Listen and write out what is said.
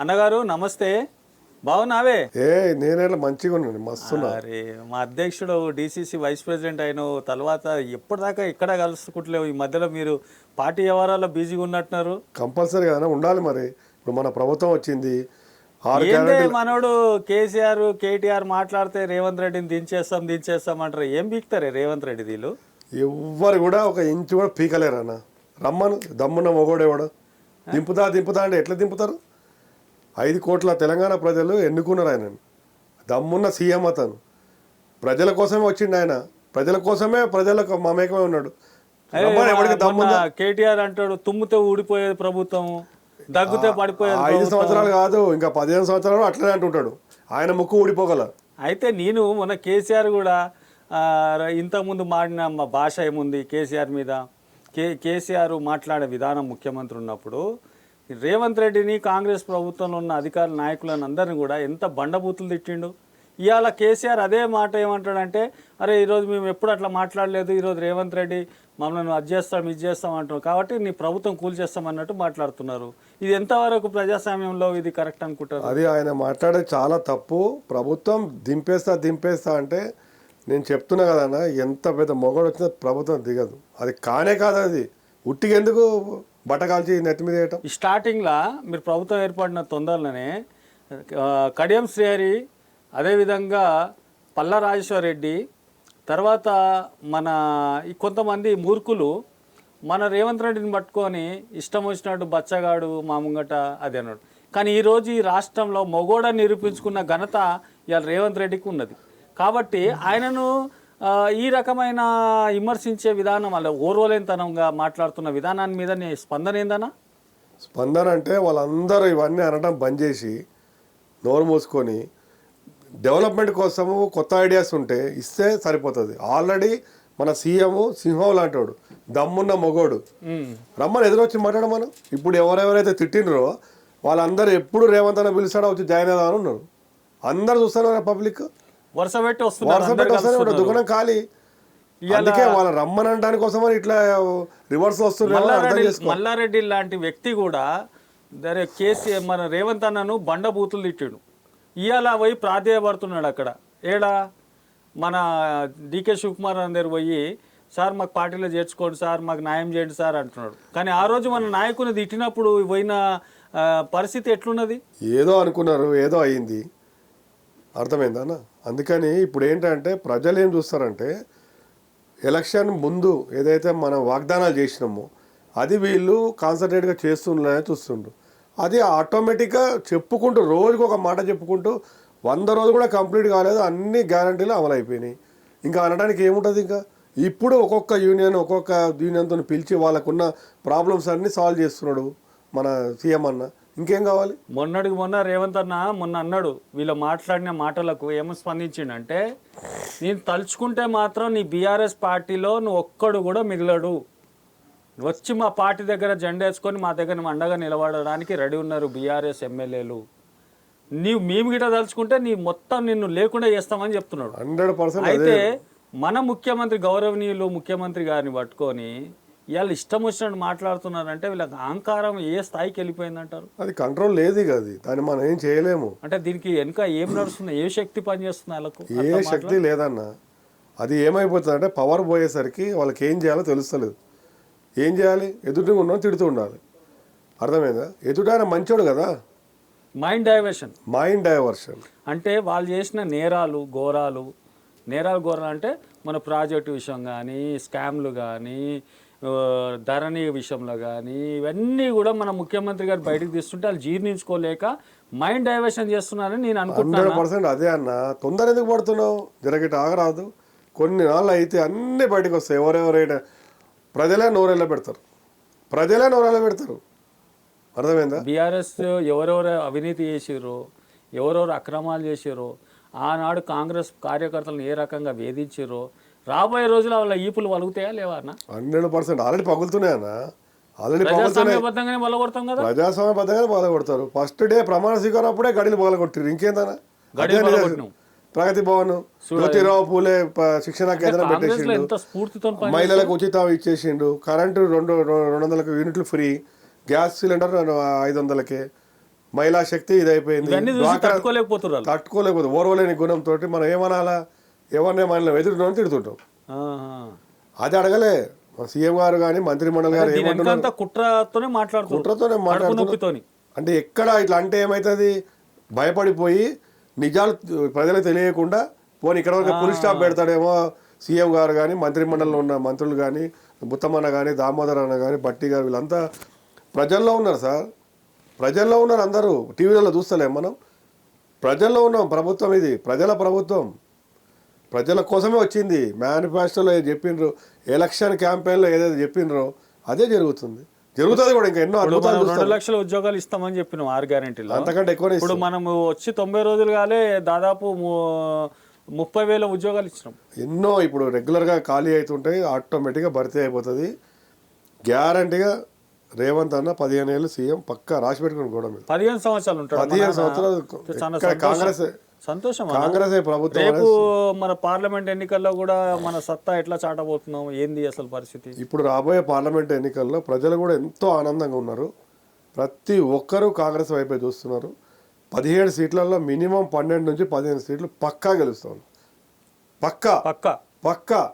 అన్నగారు నమస్తే. బాగున్నావే? నేనేలా మంచిగా ఉన్నాను, మస్తున్నా. అరే మా అధ్యక్షుడు డిసిసి వైస్ ప్రెసిడెంట్ అయిన తర్వాత ఎప్పటిదాకా ఎక్కడ కలుసుకుంటలేవు. ఈ మధ్యలో మీరు పార్టీ వ్యవహారాల్లో బిజీగా ఉన్నట్టున్నారు. కంపల్సరీ కదా ఉండాలి. మరి ఇప్పుడు మన ప్రభుత్వం వచ్చింది, 6 ఏందే గ్యారెంటీలు. మనోడు కేసీఆర్ కేటీఆర్ మాట్లాడితే రేవంత్ రెడ్డిని దించేస్తాం అంటారు. ఏం బీక్తారే రేవంత్ రెడ్డి వీళ్ళు? ఎవ్వరు కూడా ఒక ఇంచు కూడా పీకలేరు అన్న. రమ్మను, దమ్మున్న మొగోడేవాడు దింపుతా అంటే ఎట్లా దింపుతారు? 5 కోట్ల తెలంగాణ ప్రజలు ఎన్నుకున్నారు ఆయనని. దమ్మున్న సీఎం అతను. ప్రజల కోసమే వచ్చిండు ఆయన. ప్రజల కోసమే ప్రజలకు మమేకమే ఉన్నాడు. ఎవరికి దమ్ముందా? కేటీఆర్ అంటాడు తుమ్ముతే ఊడిపోయేది ప్రభుత్వం, దగ్గుతే పడిపోయేది 5 సంవత్సరాలు కాదు, ఇంకా 15 సంవత్సరాలు అట్లనే అంటుంటాడు. ఆయన ముక్కు ఊడిపోగల. అయితే నేను మొన్న కేసీఆర్ కూడా ఇంతకుముందు మాడిన మా భాష ఏముంది కేసీఆర్ మీద. కేసీఆర్ మాట్లాడే విధానం ముఖ్యమంత్రి ఉన్నప్పుడు రేవంత్ రెడ్డిని కాంగ్రెస్ ప్రభుత్వంలో ఉన్న అధికార నాయకులను అందరినీ కూడా ఎంత బండబూతులు తిట్టిండు. ఇవాళ కేసీఆర్ అదే మాట ఏమంటాడంటే, అరే ఈరోజు మేము ఎప్పుడు అట్లా మాట్లాడలేదు, ఈరోజు రేవంత్ రెడ్డి మమ్మల్ని అది చేస్తాం ఇది చేస్తాం అంటున్నాం కాబట్టి నీ ప్రభుత్వం కూల్చేస్తాం అన్నట్టు మాట్లాడుతున్నారు. ఇది ఎంతవరకు ప్రజాస్వామ్యంలో ఇది కరెక్ట్ అనుకుంటారు? అది ఆయన మాట్లాడేది చాలా తప్పు. ప్రభుత్వం దింపేస్తా అంటే నేను చెప్తున్నా కదన్నా, ఎంత పెద్ద మొగడు వచ్చినా ప్రభుత్వం దిగదు. అది కానే కాదు. అది ఉట్టిగా ఎందుకు బట్టకాల్చి నెత్తి మీద వేయటం? ఈ స్టార్టింగ్లో మీరు ప్రభుత్వం ఏర్పడిన తొందరలోనే కడియం శ్రీహరి, అదేవిధంగా పల్లా రాజేశ్వర్ రెడ్డి, తర్వాత మన ఈ కొంతమంది మూర్ఖులు మన రేవంత్ రెడ్డిని పట్టుకొని ఇష్టం వచ్చినట్టు బచ్చగాడు మా ముంగట అది అన్నాడు. కానీ ఈరోజు ఈ రాష్ట్రంలో మొగోడని నిరూపించుకున్న ఘనత ఇవాళ రేవంత్ రెడ్డికి ఉన్నది. కాబట్టి ఆయనను ఈ రకమైన విమర్శించే విధానం, వాళ్ళ ఓర్వలేనితనంగా మాట్లాడుతున్న విధానాన్ని మీద నీ స్పందన ఏందన్నా? స్పందన అంటే వాళ్ళందరూ ఇవన్నీ అనడం బంద్ చేసి నోరు మూసుకొని డెవలప్మెంట్ కోసము కొత్త ఐడియాస్ ఉంటే ఇస్తే సరిపోతుంది. ఆల్రెడీ మన సీఎం సింహం లాంటివాడు, దమ్మున్న మొగోడు. రమ్మని ఎదురొచ్చి మాట్లాడమను. ఇప్పుడు ఎవరెవరైతే తిట్టినరో వాళ్ళందరూ ఎప్పుడు రేవంత్ అన్న పిలుస్తాడో వచ్చి జాయిన్ అవుదామని ఉన్నారు. అందరు చూస్తారు పబ్లిక్ వరుస పెట్టి వస్తున్నారు, దుకాణం ఖాళీ. అందుకే వాళ్ళ రమ్మనడానికి కోసమని ఇట్లా రివర్స్ వస్తున్నారు. మల్లారెడ్డి లాంటి వ్యక్తి కూడా కేసీఆర్ మన రేవంత్ అన్నను బండబూతులు తిట్టాడు. ఇవాళ పోయి ప్రాధేయపడుతున్నాడు అక్కడ. ఏడా మన డికే శివకుమార్ అందరు పోయి సార్ మాకు పార్టీలో చేర్చుకోండి సార్, మాకు న్యాయం చేయండి సార్ అంటున్నాడు. కానీ ఆ రోజు మన నాయకుని తిట్టినప్పుడు పోయిన పరిస్థితి ఎట్లున్నది? ఏదో అనుకున్నారు, ఏదో అయింది. అర్థమైందా అన్న? అందుకని ఇప్పుడు ఏంటంటే ప్రజలు ఏం చూస్తారంటే, ఎలక్షన్ ముందు ఏదైతే మనం వాగ్దానాలు చేసినామో అది వీళ్ళు కాన్సన్ట్రేట్గా చేస్తున్నారని చూస్తుండ్రు. అది ఆటోమేటిక్గా చెప్పుకుంటూ రోజుకు ఒక మాట చెప్పుకుంటూ 100 రోజులు కూడా కంప్లీట్ కాలేదు, అన్ని గ్యారంటీలు అమలైపోయినాయి. ఇంకా అనడానికి ఏముంటుంది? ఇంకా ఇప్పుడు ఒక్కొక్క యూనియన్తో పిలిచి వాళ్ళకున్న ప్రాబ్లమ్స్ అన్నీ సాల్వ్ చేస్తున్నాడు మన సీఎం అన్న. ఇంకేం కావాలి? మొన్నటికి మొన్న రేవంత్ అన్న మొన్న అన్నాడు, వీళ్ళు మాట్లాడిన మాటలకు ఏమో స్పందించిండంటే, నేను తలుచుకుంటే మాత్రం నీ బీఆర్ఎస్ పార్టీలో నువ్వు ఒక్కడు కూడా మిగిలడు, వచ్చి మా పార్టీ దగ్గర జెండా వేసుకొని మా దగ్గర అండగా నిలబడడానికి రెడీ ఉన్నారు బీఆర్ఎస్ ఎమ్మెల్యేలు. మేము గిట్ట తలుచుకుంటే నీ మొత్తం నిన్ను లేకుండా చేస్తామని చెప్తున్నాడు. 100%. అయితే మన ముఖ్యమంత్రి గౌరవనీయులు ముఖ్యమంత్రి గారిని పట్టుకొని ఇవాళ ఇష్టం వచ్చినట్టు మాట్లాడుతున్నారంటే వీళ్ళకి అహంకారం ఏ స్థాయికి వెళ్ళిపోయిందంటారు? అది కంట్రోల్ లేదు ఇక, అది దాన్ని మనం ఏం చేయలేము. అంటే దీనికి వెనుక ఏం నడుస్తుంది? ఏ శక్తి పనిచేస్తుంది వాళ్ళకు? ఏ శక్తి లేదన్న. అది ఏమైపోతుంది అంటే పవర్ పోయేసరికి వాళ్ళకి ఏం చేయాలో తెలుస్తలేదు. ఏం చేయాలి? ఎదుటి ఉన్నాం తిడుతూ ఉండాలి. అర్థమైందా? ఎదుట ఆయన మంచోడు కదా. మైండ్ డైవర్షన్ అంటే వాళ్ళు చేసిన నేరాలు ఘోరాలు అంటే మన ప్రాజెక్టు విషయం కానీ, స్కామ్లు కానీ, ధరణి విషయంలో కానీ, ఇవన్నీ కూడా మన ముఖ్యమంత్రి గారు బయటకు తీస్తుంటే వాళ్ళు జీర్ణించుకోలేక మైండ్ డైవర్షన్ చేస్తున్నారని నేను అనుకుంటున్నాను. 100% అదే అన్న. తొందర ఎందుకు పడుతున్నావు? జరగట ఆగరాదు. కొన్ని నాళ్ళు అయితే అన్నీ బయటకు వస్తాయి. ఎవరెవరైనా ప్రజలే నోరెళ్ళ పెడతారు. అర్థమైందా? బీఆర్ఎస్ ఎవరెవరు అవినీతి చేసిర్రో, ఎవరెవరు అక్రమాలు చేసిర్రో, ఆనాడు కాంగ్రెస్ కార్యకర్తలను ఏ రకంగా వేధించారో రాబోయే రోజుల్లో వాళ్ళ ఈపులు వలుగుతాయా లేవా అన్న? 100% ఆల్రెడీ పగులుతున్నాయన్నా. ప్రజాస్వామ్యబద్ధంగానే మొలగొడతాం కదా. ప్రజాస్వామ్యబద్ధంగానే మొదలుకొడతారు. ఫస్ట్ డే ప్రమాణ స్వీకారం అప్పుడే గడిలు మొదలుకొట్టారు. ఇంకేందన్నా? ప్రగతి భవన్, జ్యోతిరావు పూలే శిక్షణ కేంద్రం పెట్టేసిండు. మహిళలకు ఉచితం ఇచ్చేసిండు. కరెంటు 200 యూనిట్లు ఫ్రీ. Gas cylinder 500కే. మహిళా శక్తి ఇదైపోయింది, ఇవన్నీ చూసి డ్వాక్రా తట్టుకోలేకపోతున్నారు. తట్టుకోలేకపోతే ఓర్వలేని గుణంతో మనం ఏమనాలా, ఎవరినే మనల్ని ఎదురుతున్నామని తిడుతుంటాం. ఆహా. అది అడగలే సీఎం గారు కానీ మంత్రి మండలి గారు దీని ఏమంటున్నారు, వెనకాలంతా కుట్రతోనే మాట్లాడుతున్నారు, కుట్రతోనే కడుపు మాట్లాడుతున్నారు. నొప్పితోని. అంటే ఎక్కడ ఇట్లా అంటే ఏమవుతుంది, భయపడిపోయి నిజాలు ప్రజలకు తెలియకుండా పోనీ ఇక్కడ వరకు పులి స్టాప్ పెడతాడేమో సీఎం గారు కానీ మంత్రి మండలిలో ఉన్న మంత్రులు కానీ బుత్తమన్న కానీ దామోదర్ అన్న కానీ బట్టి గారు వీళ్ళంతా ప్రజల్లో ఉన్నారు సార్, ప్రజల్లో ఉన్నారు అందరూ. టీవీలలో చూస్తలేం మనం, ప్రజల్లో ఉన్నాం. ప్రభుత్వం ఇది ప్రజల ప్రభుత్వం, ప్రజల కోసమే వచ్చింది. మేనిఫెస్టోలో ఏది చెప్పిండ్రు, ఎలక్షన్ క్యాంపెయిన్లో ఏదైతే చెప్పిండ్రో అదే జరుగుతుంది, జరుగుతుంది కూడా. ఇంకా ఎన్నో ఇప్పుడు అద్భుతాలు మనం 2 చూస్తాం. లక్షల ఉద్యోగాలు ఇస్తామని చెప్పినాం 6 గ్యారెంటీలో. అంతకంటే ఎక్కువనే ఇప్పుడు ఇస్తాం. మనము వచ్చి 90 రోజులు కాలే దాదాపు 30,000 ఉద్యోగాలు ఇచ్చినాం. ఎన్నో ఇప్పుడు రెగ్యులర్గా ఖాళీ అవుతుంటాయి, ఆటోమేటిక్గా భర్తీ అయిపోతుంది. గ్యారంటీగా రేవంత్ అన్న 15 ఏళ్ళు సీఎం పక్కా రాసి పెట్టుకుని కూడా 15 సంవత్సరాలు ఉంటాడు. 15 సంవత్సరాలు చాలా ఇక్కడ కాంగ్రెస్ సంతోషం. కాంగ్రెస్ ప్రభుత్వం రేపు మన పార్లమెంట్ ఎన్నికల్లో కూడా మన సత్తా ఎట్లా చాటబోతున్నాం, ఏంది అసలు పరిస్థితి? ఇప్పుడు రాబోయే పార్లమెంట్ ఎన్నికల్లో ప్రజలు కూడా ఎంతో ఆనందంగా ఉన్నారు. ప్రతి ఒక్కరూ కాంగ్రెస్ వైపే చూస్తున్నారు. 17 సీట్లలో మినిమం 12 నుంచి 15 సీట్లు పక్కా గెలుస్తాం. పక్కా పక్కా పక్కా